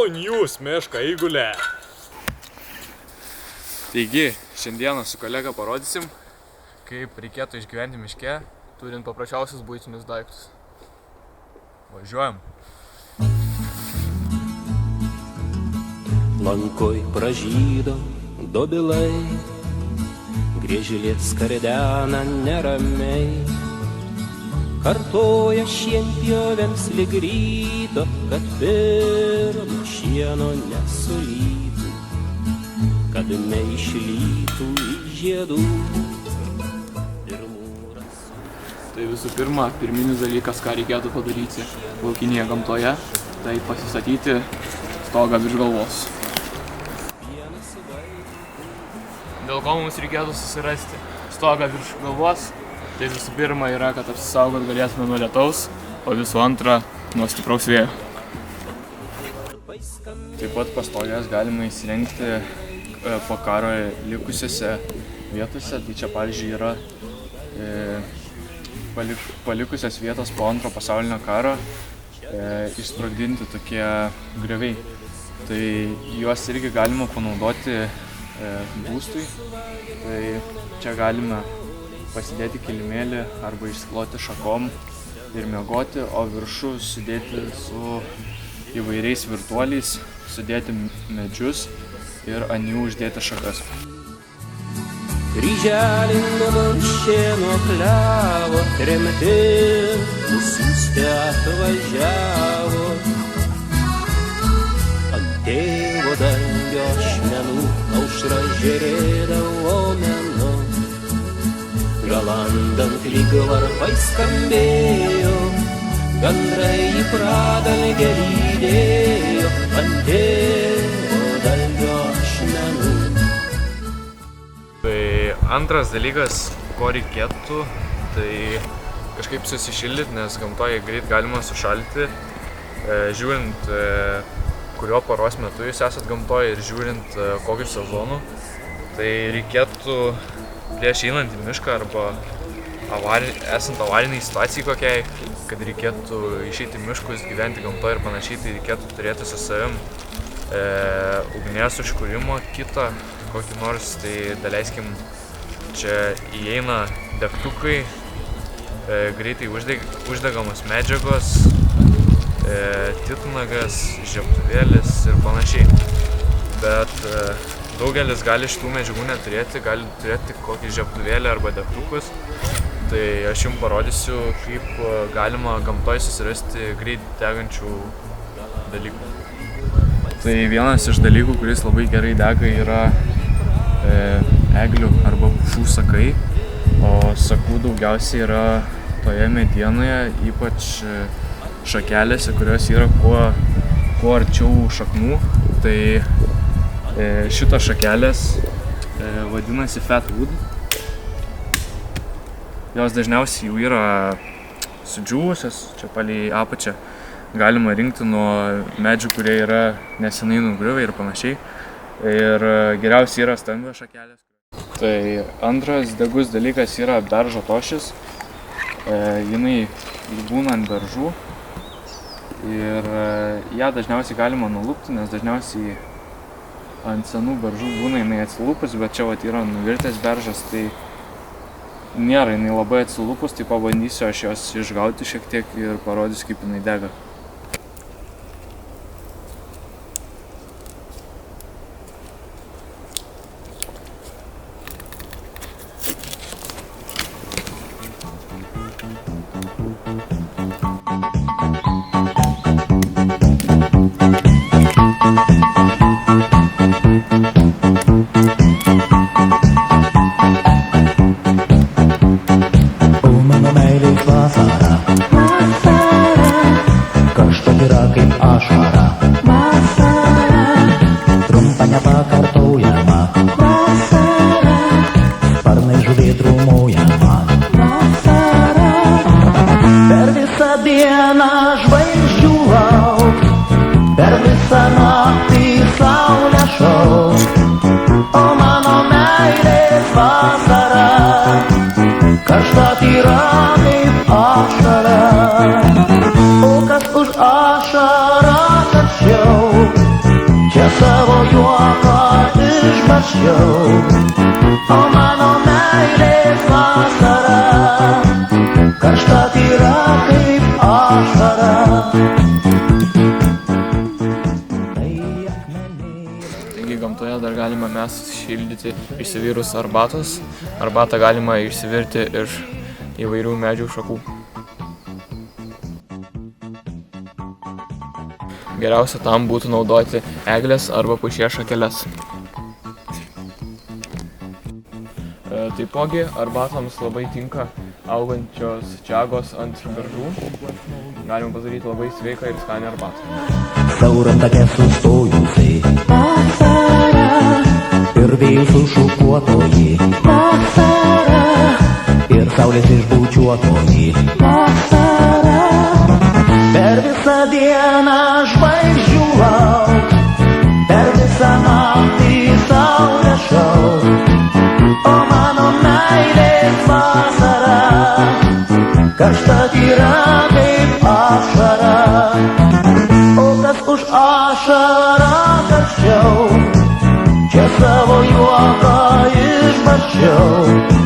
Jaun jūs mišką įgulę. Taigi, šiandieną su kolega parodysim, kaip reikėtų išgyventi miške, turint paprasčiausius buitinius daiktus. Važiuojam. Lankoj pražydo dobilai, griežlės kardena neramiai. Kartoja šienpjovėms lyg ryto, kad pirmo šieno nesulytų, kad neišlytų iš žiedų. Tai visų pirma, pirminis dalykas, ką reikėtų padaryti laukinėje gamtoje, tai pasistatyti stogą virš galvos. Dėl ko mums reikėtų susirasti stogą virš galvos, tai visų pirma yra, kad apsisaugot galėtume nuo lietaus, o visų antra nuo stipraus vėjo. Taip pat pastogės galima įsirengti po karo likusiose vietose, tai čia pavyzdžiui yra palikusios vietos po antro pasaulinio karo išsprogdinti tokie grioviai. Tai juos irgi galima panaudoti būstui. Tai čia galime pasidėti kilimėlį arba išsikloti šakom ir miegoti, o viršų sudėti su įvairiais virtuoliais, sudėti medžius ir ant jų uždėti šakas. Kryželį numaršė nuo klevo, tremti nusiųsti atvažiavo. Ant tėvo dangio ašmenų aušra žėrėdavo menu. Galandant lyg varpai skambėjo, gandrai į pradalgę lydėjo. Ant tėvo dangio ašmenų. Tai antras dalykas, ko reikėtų, tai kažkaip susišildyti, nes gamtoje greit galima sušalti, žiūrint, kurio paros metu jūs esat gamtoje ir žiūrint, kokiu sezonu. Tai reikėtų prieš einant į mišką arba esant avariniai situacijai kokiai, kad reikėtų išeiti į miškus, gyventi gamtoje ir panašiai, tai reikėtų turėti su savim ugnies užkūrimo kitą, kokį nors, tai daleiskim, čia įeina degtukai, greitai uždegamos medžiagos, titnagas, žiebtuvėlis ir panašiai. Bet daugelis gali šitų medžiagų neturėti, gali turėti kokį žiebtuvėlį arba degtukus. Tai aš jums parodysiu, kaip galima gamtoje susirasti greit degančių dalykų. Tai vienas iš dalykų, kuris labai gerai dega, yra eglių arba pušų sakai, o sakų daugiausiai yra toje medienoje, ypač šakelėse, kurios yra kuo arčiau šaknų. Tai šitos šakelės vadinasi fat wood. Jos dažniausiai jau yra sudžiūvusios, čia palei apačią. Galima rinkti nuo medžių, kurie yra nesenai nugriuvę ir panašiai. Ir geriausiai yra stambios šakelės. Tai antras degus dalykas yra beržo tošis. Jinai būna ant beržų ir ją dažniausiai galima nulupti, nes dažniausiai ant senų beržų būna jinai atsilupus, bet čia vat yra nuvirtęs beržas, tai nėra jinai labai atsilupus, tai pabandysiu aš jos išgauti šiek tiek ir parodysiu, kaip jinai dega. O kas už ašarą tačiau išbarščiau, o mano meilės vasara, karšta tyra kaip ašara. Taigi gamtoje dar galima mes šildyti išsivirus arbatos. Arbatą galima išsivirti iš įvairių medžių šakų. Geriausia tam būtų naudoti eglės arba pušies šakeles. Taipogi arbatoms labai tinka augančios čagos ant beržų. Galima padaryti labai sveiką ir skanią arbatą. Siauram take sustojusi vasara ir vėl sušukuotoji vasara ir saulės išbučiuotoji vasara. Per visą dieną žvaigždžių lauks, per visą naktį saulės šauks, o mano meilės vasara, karšta tyra kaip ašara. O kas už ašarą karščiau, čia savo juoką išbarščiau.